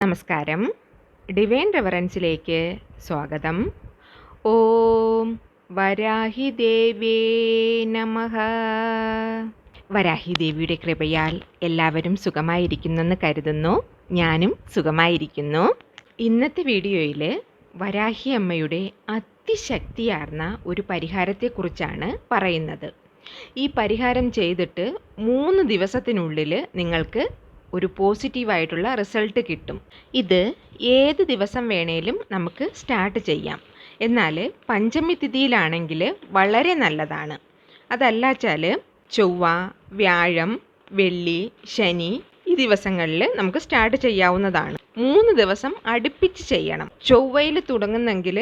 നമസ്കാരം. ഡിവൈൻ റെവറൻസിലേക്ക് സ്വാഗതം. ഓം വരാഹി ദേവേ നമഃ. വരാഹി ദേവിയുടെ കൃപയാൽ എല്ലാവരും സുഖമായിരിക്കുന്നെന്ന് കരുതുന്നു. ഞാനും സുഖമായിരിക്കുന്നു. ഇന്നത്തെ വീഡിയോയിൽ വരാഹി അമ്മയുടെ അതിശക്തിയാർന്ന ഒരു പരിഹാരത്തെക്കുറിച്ചാണ് പറയുന്നത്. ഈ പരിഹാരം ചെയ്തിട്ട് 3 ദിവസത്തിനുള്ളിൽ നിങ്ങൾക്ക് ഒരു പോസിറ്റീവായിട്ടുള്ള റിസൾട്ട് കിട്ടും. ഇത് ഏത് ദിവസം വേണേലും നമുക്ക് സ്റ്റാർട്ട് ചെയ്യാം. എന്നാൽ പഞ്ചമി തിഥിയിലാണെങ്കിൽ വളരെ നല്ലതാണ്. അതല്ലാച്ചാൽ ചൊവ്വ, വ്യാഴം, വെള്ളി, ശനി ഈ ദിവസങ്ങളിൽ നമുക്ക് സ്റ്റാർട്ട് ചെയ്യാവുന്നതാണ്. 3 ദിവസം അടുപ്പിച്ച് ചെയ്യണം. ചൊവ്വയിൽ തുടങ്ങുന്നെങ്കിൽ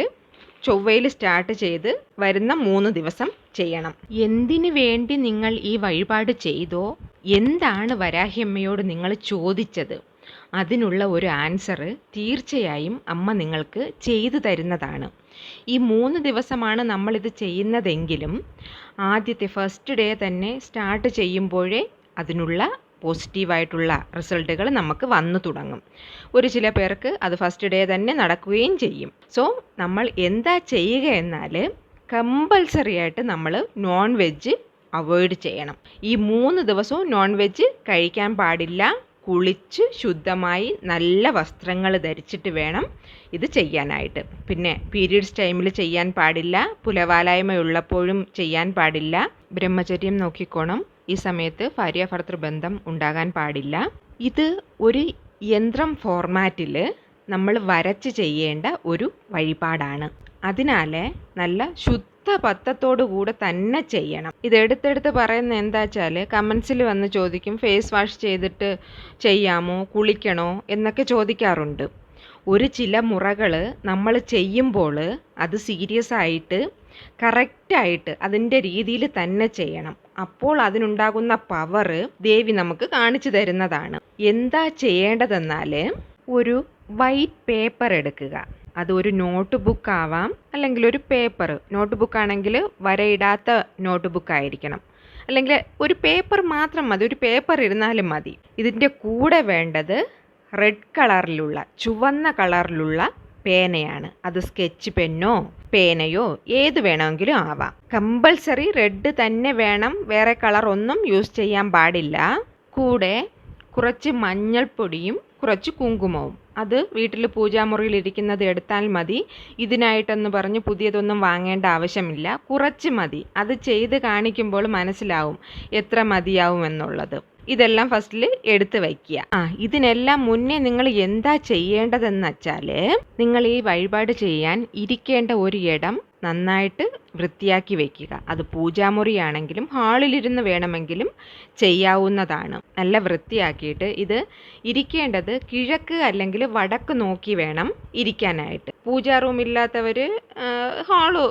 ചൊവ്വയിൽ സ്റ്റാർട്ട് ചെയ്ത് വരുന്ന 3 ദിവസം ചെയ്യണം. എന്തിനു വേണ്ടി നിങ്ങൾ ഈ വഴിപാട് ചെയ്തോ, എന്താണ് വരാഹിയമ്മയോട് നിങ്ങൾ ചോദിച്ചത്, അതിനുള്ള ഒരു ആൻസർ തീർച്ചയായും അമ്മ നിങ്ങൾക്ക് ചെയ്തു തരുന്നതാണ്. ഈ 3 ദിവസമാണ് നമ്മളിത് ചെയ്യുന്നതെങ്കിലും ആദ്യത്തെ ഫസ്റ്റ് ഡേ തന്നെ സ്റ്റാർട്ട് ചെയ്യുമ്പോഴേ അതിനുള്ള പോസിറ്റീവായിട്ടുള്ള റിസൾട്ടുകൾ നമുക്ക് വന്നു തുടങ്ങും. ചില പേർക്ക് അത് ഫസ്റ്റ് ഡേ തന്നെ നടക്കുകയും ചെയ്യും. സോ നമ്മൾ എന്താ ചെയ്യുക എന്നാൽ കമ്പൽസറി ആയിട്ട് നമ്മൾ നോൺ വെജ് അവോയ്ഡ് ചെയ്യണം. ഈ 3 ദിവസവും നോൺ വെജ് കഴിക്കാൻ പാടില്ല. കുളിച്ച് ശുദ്ധമായി നല്ല വസ്ത്രങ്ങൾ ധരിച്ചിട്ട് വേണം ഇത് ചെയ്യാനായിട്ട്. പിന്നെ പീരീഡ്സ് ടൈമിൽ ചെയ്യാൻ പാടില്ല. പുലവാലായ്മയുള്ളപ്പോഴും ചെയ്യാൻ പാടില്ല. ബ്രഹ്മചര്യം നോക്കിക്കോണം. ഈ സമയത്ത് ഭാര്യാഭർത്തൃ ബന്ധം ഉണ്ടാകാൻ പാടില്ല. ഇത് ഒരു യന്ത്രം ഫോർമാറ്റിൽ നമ്മൾ വരച്ച് ചെയ്യേണ്ട ഒരു വഴിപാടാണ്. അതിനാൽ നല്ല ശുദ്ധപത്തത്തോടു കൂടെ തന്നെ ചെയ്യണം. ഇത് എടുത്തെടുത്ത് പറയുന്നത് എന്താ വെച്ചാൽ കമൻസിൽ വന്ന് ചോദിക്കും, ഫേസ് വാഷ് ചെയ്തിട്ട് ചെയ്യാമോ, കുളിക്കണോ എന്നൊക്കെ ചോദിക്കാറുണ്ട്. ചില മുറകൾ നമ്മൾ ചെയ്യുമ്പോൾ അത് സീരിയസ് ആയിട്ട് കറക്റ്റായിട്ട് അതിൻ്റെ രീതിയിൽ തന്നെ ചെയ്യണം. അപ്പോൾ അതിനുണ്ടാകുന്ന പവർ ദേവി നമുക്ക് കാണിച്ചു തരുന്നതാണ്. എന്താ ചെയ്യേണ്ടതെന്നാൽ ഒരു വൈറ്റ് പേപ്പർ എടുക്കുക. അത് ഒരു നോട്ട് ബുക്ക് ആവാം, അല്ലെങ്കിൽ ഒരു പേപ്പർ. നോട്ട് ബുക്ക് ആണെങ്കിൽ വരയിടാത്ത നോട്ട് ബുക്ക് ആയിരിക്കണം, അല്ലെങ്കിൽ ഒരു പേപ്പർ മാത്രം മതി. ഒരു പേപ്പർ ഇരുന്നാലും മതി. ഇതിൻ്റെ കൂടെ വേണ്ടത് റെഡ് കളറിലുള്ള, ചുവന്ന കളറിലുള്ള പേനയാണ്. അത് സ്കെച്ച് പെന്നോ പേനയോ ഏത് വേണമെങ്കിലും ആവാം. കമ്പൽസറി റെഡ് തന്നെ വേണം. വേറെ കളർ ഒന്നും യൂസ് ചെയ്യാൻ പാടില്ല. കൂടെ കുറച്ച് മഞ്ഞൾപ്പൊടിയും കുറച്ച് കുങ്കുമവും. അത് വീട്ടിൽ പൂജാമുറിയിൽ ഇരിക്കുന്നത് എടുത്താൽ മതി. ഇതിനായിട്ടെന്ന് പറഞ്ഞ് പുതിയതൊന്നും വാങ്ങേണ്ട ആവശ്യമില്ല. കുറച്ച് മതി. അത് ചെയ്ത് കാണിക്കുമ്പോൾ മനസ്സിലാവും എത്ര മതിയാവും എന്നുള്ളത്. ഇതെല്ലാം ഫസ്റ്റിൽ എടുത്ത് വയ്ക്കുക. ഇതിനെല്ലാം മുന്നേ നിങ്ങൾ എന്താ ചെയ്യേണ്ടതെന്ന് വെച്ചാൽ, നിങ്ങൾ ഈ വഴിപാട് ചെയ്യാൻ ഇരിക്കേണ്ട ഒരു ഇടം നന്നായിട്ട് വൃത്തിയാക്കി വെക്കുക. അത് പൂജാമുറിയാണെങ്കിലും ഹാളിലിരുന്ന് വേണമെങ്കിലും ചെയ്യാവുന്നതാണ്. നല്ല വൃത്തിയാക്കിയിട്ട് ഇത് ഇരിക്കേണ്ടത് കിഴക്ക് അല്ലെങ്കിൽ വടക്ക് നോക്കി വേണം ഇരിക്കാനായിട്ട്. പൂജാ റൂം ഇല്ലാത്തവർ ഹാള്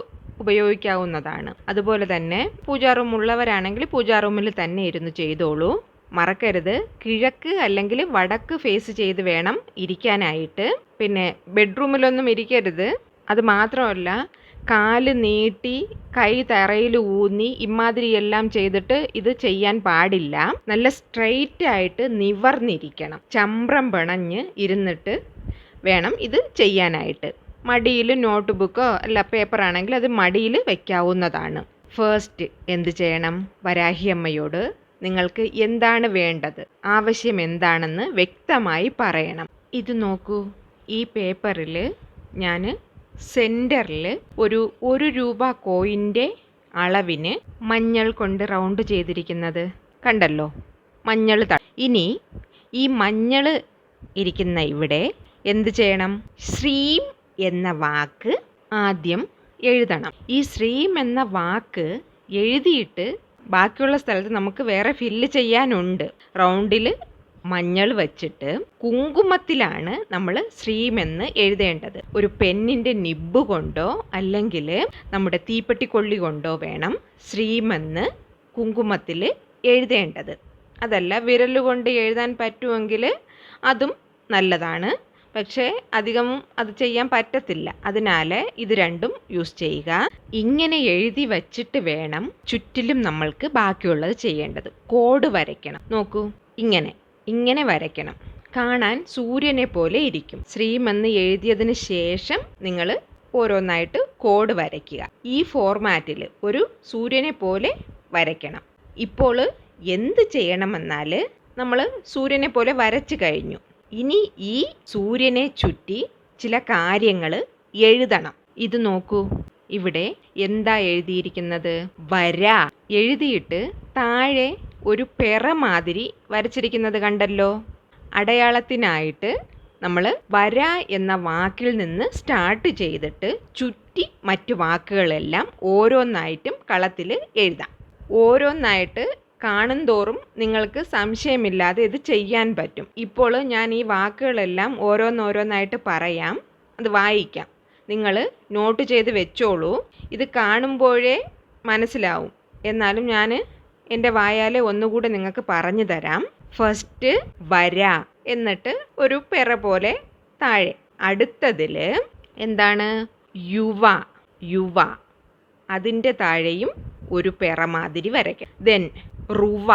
ഉപയോഗിക്കാവുന്നതാണ്. അതുപോലെ തന്നെ പൂജാ റൂം ഉള്ളവരാണെങ്കിൽ പൂജാ റൂമിൽ തന്നെ ഇരുന്ന് ചെയ്തോളൂ. മറക്കരുത്, കിഴക്ക് അല്ലെങ്കിൽ വടക്ക് ഫേസ് ചെയ്ത് വേണം ഇരിക്കാനായിട്ട്. പിന്നെ ബെഡ്റൂമിലൊന്നും ഇരിക്കരുത്. അത് മാത്രമല്ല, കാല് നീട്ടി കൈ തറയിൽ ഊന്നി ഇമാതിരി എല്ലാം ചെയ്തിട്ട് ഇത് ചെയ്യാൻ പാടില്ല. നല്ല സ്ട്രെയിറ്റ് ആയിട്ട് നിവർന്നിരിക്കണം. ചമ്രം പിണഞ്ഞ് ഇരുന്നിട്ട് വേണം ഇത് ചെയ്യാനായിട്ട്. മടിയിൽ നോട്ട് ബുക്കോ അല്ല പേപ്പർ ആണെങ്കിൽ അത് മടിയിൽ വയ്ക്കാവുന്നതാണ്. ഫസ്റ്റ് എന്ത് ചെയ്യണം? വരാഹിയമ്മയോട് നിങ്ങൾക്ക് എന്താണ് വേണ്ടത്, ആവശ്യം എന്താണെന്ന് വ്യക്തമായി പറയണം. ഇത് നോക്കൂ, ഈ പേപ്പറിൽ ഞാൻ സെൻറ്ററിൽ ഒരു രൂപ കോയിൻ്റെ അളവിന് മഞ്ഞൾ കൊണ്ട് റൗണ്ട് ചെയ്തിരിക്കുന്നത് കണ്ടല്ലോ. മഞ്ഞൾ ഇനി ഈ മഞ്ഞൾ ഇരിക്കുന്ന ഇവിടെ എന്ത് ചെയ്യണം? ശ്രീം എന്ന വാക്ക് ആദ്യം എഴുതണം. ഈ ശ്രീം എന്ന വാക്ക് എഴുതിയിട്ട് ബാക്കിയുള്ള സ്ഥലത്ത് നമുക്ക് വേറെ ഫില്ല് ചെയ്യാനുണ്ട്. റൗണ്ടിൽ മഞ്ഞൾ വച്ചിട്ട് കുങ്കുമത്തിലാണ് നമ്മൾ ശ്രീമെന്ന് എഴുതേണ്ടത്. ഒരു പെന്നിൻ്റെ നിബ്ബ് കൊണ്ടോ അല്ലെങ്കിൽ നമ്മുടെ തീപ്പെട്ടിക്കൊള്ളി കൊണ്ടോ വേണം ശ്രീമെന്ന് കുങ്കുമത്തിൽ എഴുതേണ്ടത്. അതല്ല വിരലുകൊണ്ട് എഴുതാൻ പറ്റുമെങ്കിൽ അതും നല്ലതാണ്. പക്ഷേ അധികം അത് ചെയ്യാൻ പറ്റത്തില്ല. അതിനാൽ ഇത് രണ്ടും യൂസ് ചെയ്യുക. ഇങ്ങനെ എഴുതി വച്ചിട്ട് വേണം ചുറ്റിലും നമ്മൾക്ക് ബാക്കിയുള്ളത് ചെയ്യേണ്ടത്. കോഡ് വരയ്ക്കണം. നോക്കൂ, ഇങ്ങനെ വരയ്ക്കണം. കാണാൻ സൂര്യനെ പോലെ ഇരിക്കും. ശ്രീമെന്ന് എഴുതിയതിന് ശേഷം നിങ്ങൾ ഓരോന്നായിട്ട് കോഡ് വരയ്ക്കുക. ഈ ഫോർമാറ്റിൽ ഒരു സൂര്യനെ പോലെ വരയ്ക്കണം. ഇപ്പോൾ എന്ത് ചെയ്യണമെന്നാൽ നമ്മൾ സൂര്യനെ പോലെ വരച്ചു കഴിഞ്ഞു. ഇനി ഈ സൂര്യനെ ചുറ്റി ചില കാര്യങ്ങൾ എഴുതണം. ഇത് നോക്കൂ, ഇവിടെ എന്താ എഴുതിയിരിക്കുന്നത്? വര എഴുതിയിട്ട് താഴെ ഒരു പെറ മാതിരി വരച്ചിരിക്കുന്നത് കണ്ടല്ലോ. അടയാളത്തിനായിട്ട് നമ്മൾ വര എന്ന വാക്കിൽ നിന്ന് സ്റ്റാർട്ട് ചെയ്തിട്ട് ചുറ്റി മറ്റു വാക്കുകളെല്ലാം ഓരോന്നായിട്ടും കളത്തിൽ എഴുതാം. ഓരോന്നായിട്ട് കാണുന്തോറും നിങ്ങൾക്ക് സംശയമില്ലാതെ ഇത് ചെയ്യാൻ പറ്റും. ഇപ്പോൾ ഞാൻ ഈ വാക്കുകളെല്ലാം ഓരോന്നോരോന്നായിട്ട് പറയാം, അത് വായിക്കാം. നിങ്ങൾ നോട്ട് ചെയ്ത് വെച്ചോളൂ. ഇത് കാണുമ്പോഴേ മനസ്സിലാവും. എന്നാലും ഞാൻ എൻ്റെ വായാലെ ഒന്നുകൂടെ നിങ്ങൾക്ക് പറഞ്ഞു തരാം. ഫസ്റ്റ് വര, എന്നിട്ട് ഒരു പെറ പോലെ താഴെ. അടുത്തതിൽ എന്താണ്? യുവ. യുവ, അതിൻ്റെ താഴെയും ഒരു പെറ മാതിരി വരയ്ക്കാം. ദെൻ റുവ.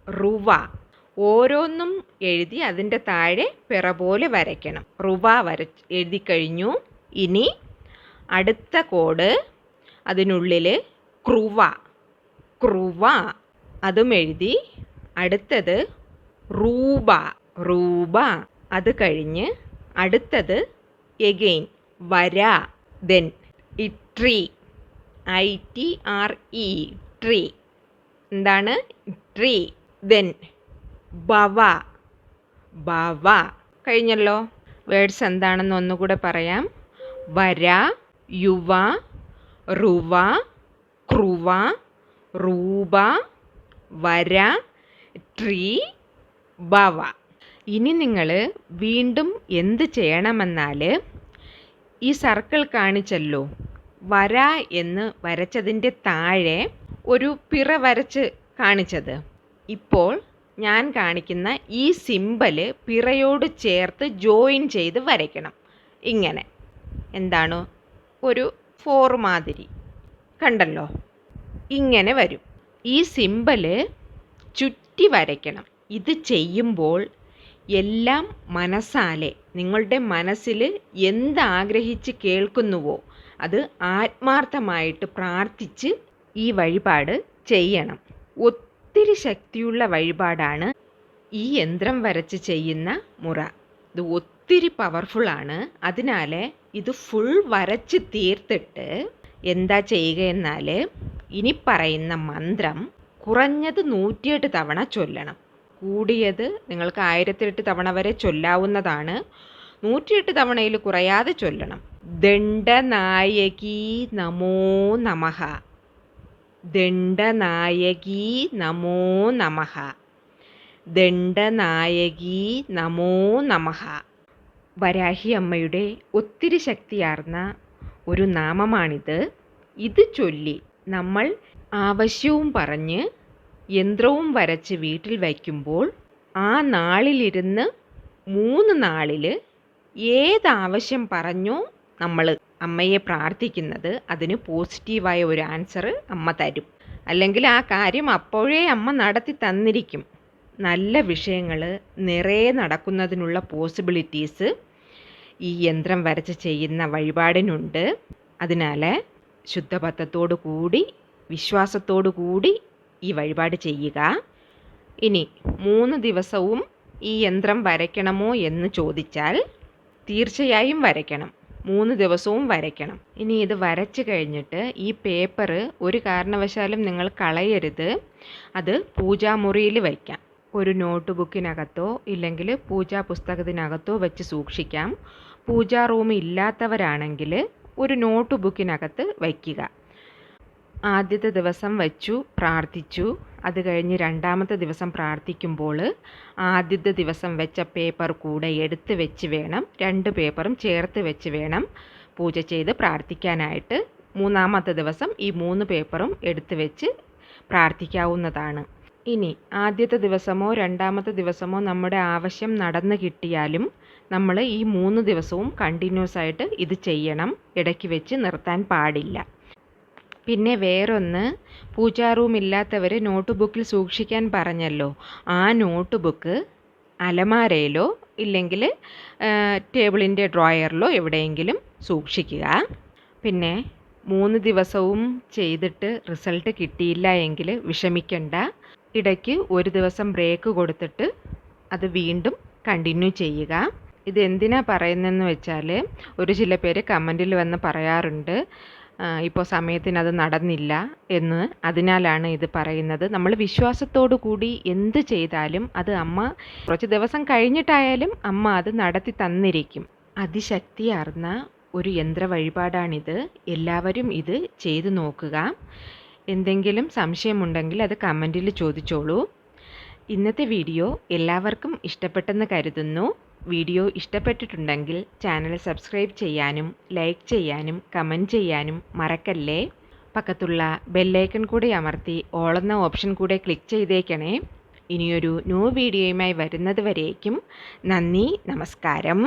റുവ, ഓരോന്നും എഴുതി അതിൻ്റെ താഴെ പിറ പോലെ വരയ്ക്കണം. റുവ എഴുതി കഴിഞ്ഞു. ഇനി അടുത്ത കോഡ്, അതിനുള്ളിൽ ക്രുവ. ക്രുവ, അതും എഴുതി. അടുത്തത് റൂബ. റൂബ, അത് കഴിഞ്ഞ് അടുത്തത് എഗെയിൻ വര. ദെൻ ഇട്രി. ITRE, tree. എന്താണ്? ട്രീ. ദെൻ ബവ. ബവ കഴിഞ്ഞല്ലോ. വേർഡ്സ് എന്താണെന്ന് ഒന്നുകൂടെ പറയാം. വര, യുവ, റുവ, ക്രുവ, റൂബ, വര, ട്രീ, ബവ. ഇനി നിങ്ങൾ വീണ്ടും എന്ത് ചെയ്യണമെന്നാൽ, ഈ സർക്കിൾ കാണിച്ചല്ലോ, വര എന്ന് വരച്ചതിൻ്റെ താഴെ ഒരു പിറ വരച്ച് കാണിച്ചത്. ഇപ്പോൾ ഞാൻ കാണിക്കുന്ന ഈ സിമ്പല് പിറയോട് ചേർത്ത് ജോയിൻ ചെയ്ത് വരയ്ക്കണം. ഇങ്ങനെ എന്താണ്? ഒരു 4 മാതിരി കണ്ടല്ലോ, ഇങ്ങനെ വരും. ഈ സിമ്പല് ചുറ്റി വരയ്ക്കണം. ഇത് ചെയ്യുമ്പോൾ എല്ലാം മനസ്സാലെ, നിങ്ങളുടെ മനസ്സിൽ എന്താഗ്രഹിച്ച് കേൾക്കുന്നുവോ അത് ആത്മാർത്ഥമായിട്ട് പ്രാർത്ഥിച്ച് ഈ വഴിപാട് ചെയ്യണം. ഒത്തിരി ശക്തിയുള്ള വഴിപാടാണ് ഈ യന്ത്രം വരച്ച് ചെയ്യുന്ന മുറ. ഇത് ഒത്തിരി പവർഫുള്ളാണ്. അതിനാൽ ഇത് ഫുൾ വരച്ച് തീർത്തിട്ട് എന്താ ചെയ്യുക എന്നാൽ, ഇനി പറയുന്ന മന്ത്രം കുറഞ്ഞത് 108 തവണ ചൊല്ലണം. കൂടിയത് നിങ്ങൾക്ക് 1008 തവണ വരെ ചൊല്ലാവുന്നതാണ്. 108 തവണയിൽ കുറയാതെ ചൊല്ലണം. ദണ്ഡനായകി നമോ നമഃ. ദണ്ഡനായകി നമോ നമഃ. ദണ്ഡനായകി നമോ നമഃ. വരാഹി അമ്മയുടെ ഒത്തിരി ശക്തിയാർന്ന ഒരു നാമമാണിത്. ഇത് ചൊല്ലി നമ്മൾ ആവശ്യവും പറഞ്ഞ് യന്ത്രവും വരച്ച് വീട്ടിൽ വയ്ക്കുമ്പോൾ ആ നാളിലിരുന്ന് 3 നാളിൽ ഏതാവശ്യം പറഞ്ഞോ നമ്മൾ അമ്മയെ പ്രാർത്ഥിക്കുന്നത്, അതിന് പോസിറ്റീവായ ഒരു ആൻസർ അമ്മ തരും. അല്ലെങ്കിൽ ആ കാര്യം അപ്പോഴേ അമ്മ നടത്തി തന്നിരിക്കും. നല്ല വിഷയങ്ങൾ നിറയെ നടക്കുന്നതിനുള്ള പോസിബിലിറ്റീസ് ഈ യന്ത്രം വരച്ച് ചെയ്യുന്ന വഴിപാടിനുണ്ട്. അതിനാൽ ശുദ്ധഭക്തത്തോടു കൂടി, വിശ്വാസത്തോടു കൂടി ഈ വഴിപാട് ചെയ്യുക. ഇനി 3 ദിവസവും ഈ യന്ത്രം വരയ്ക്കണമോ എന്ന് ചോദിച്ചാൽ തീർച്ചയായും വരയ്ക്കണം. 3 ദിവസവും വരയ്ക്കണം. ഇനി ഇത് വരച്ച് കഴിഞ്ഞിട്ട് ഈ പേപ്പർ ഒരു കാരണവശാലും നിങ്ങൾ കളയരുത്. അത് പൂജാമുറിയിൽ വയ്ക്കാം. ഒരു നോട്ട് ബുക്കിനകത്തോ ഇല്ലെങ്കിൽ പൂജാ പുസ്തകത്തിനകത്തോ വെച്ച് സൂക്ഷിക്കാം. പൂജാ റൂം ഇല്ലാത്തവരാണെങ്കിൽ ഒരു നോട്ട് ബുക്കിനകത്ത് വയ്ക്കുക. ആദ്യത്തെ ദിവസം വച്ചു, പ്രാർത്ഥിച്ചു. അത് കഴിഞ്ഞ് 2ാമത്തെ ദിവസം പ്രാർത്ഥിക്കുമ്പോൾ ആദ്യത്തെ ദിവസം വെച്ച പേപ്പർ കൂടെ എടുത്ത് വെച്ച് വേണം, 2 പേപ്പറും ചേർത്ത് വെച്ച് വേണം പൂജ ചെയ്ത് പ്രാർത്ഥിക്കാനായിട്ട്. 3ാമത്തെ ദിവസം ഈ 3 പേപ്പറും എടുത്ത് വെച്ച് പ്രാർത്ഥിക്കാവുന്നതാണ്. ഇനി ആദ്യത്തെ ദിവസമോ 2ാമത്തെ ദിവസമോ നമ്മുടെ ആവശ്യം നടന്നു കിട്ടിയാലും നമ്മൾ ഈ 3 ദിവസവും കണ്ടിന്യൂസ് ആയിട്ട് ഇത് ചെയ്യണം. ഇടയ്ക്ക് വെച്ച് നിർത്താൻ പാടില്ല. പിന്നെ വേറൊന്ന്, പൂജാ റൂം ഇല്ലാത്തവർ നോട്ട് ബുക്കിൽ സൂക്ഷിക്കാൻ പറഞ്ഞല്ലോ. ആ നോട്ട് ബുക്ക് അലമാരയിലോ ഇല്ലെങ്കിൽ ടേബിളിൻ്റെ ഡ്രോയറിലോ എവിടെയെങ്കിലും സൂക്ഷിക്കുക. പിന്നെ 3 ദിവസവും ചെയ്തിട്ട് റിസൾട്ട് കിട്ടിയില്ല എങ്കിൽ വിഷമിക്കണ്ട. ഇടയ്ക്ക് ഒരു ദിവസം ബ്രേക്ക് കൊടുത്തിട്ട് അത് വീണ്ടും കണ്ടിന്യൂ ചെയ്യുക. ഇത് എന്തിനാ പറയുന്നതെന്ന് വെച്ചാൽ ചില പേര് കമൻറ്റിൽ വന്ന് പറയാറുണ്ട് ഇപ്പോൾ സമയത്തിന് അത് നടന്നില്ല എന്ന്. അതിനാലാണ് ഇത് പറയുന്നത്. നമ്മൾ വിശ്വാസത്തോടു കൂടി എന്ത് ചെയ്താലും അത് അമ്മ കുറച്ച് ദിവസം കഴിഞ്ഞിട്ടായാലും അമ്മ അത് നടത്തി തന്നിരിക്കും. അതിശക്തിയാർന്ന ഒരു യന്ത്ര വഴിപാടാണിത്. എല്ലാവരും ഇത് ചെയ്തു നോക്കുക. എന്തെങ്കിലും സംശയമുണ്ടെങ്കിൽ അത് കമൻറ്റിൽ ചോദിച്ചോളൂ. ഇന്നത്തെ വീഡിയോ എല്ലാവർക്കും ഇഷ്ടപ്പെട്ടെന്ന് കരുതുന്നു. വീഡിയോ ഇഷ്ടപ്പെട്ടിട്ടുണ്ടെങ്കിൽ ചാനൽ സബ്സ്ക്രൈബ് ചെയ്യാനും ലൈക്ക് ചെയ്യാനും കമൻറ്റ് ചെയ്യാനും മറക്കല്ലേ. പക്കത്തുള്ള ബെല്ലൈക്കൺ കൂടി അമർത്തി ഓൾ എന്ന ഓപ്ഷൻ കൂടെ ക്ലിക്ക് ചെയ്തേക്കണേ. ഇനിയൊരു ന്യൂ വീഡിയോയുമായി വരുന്നത് വരേക്കും നന്ദി, നമസ്കാരം.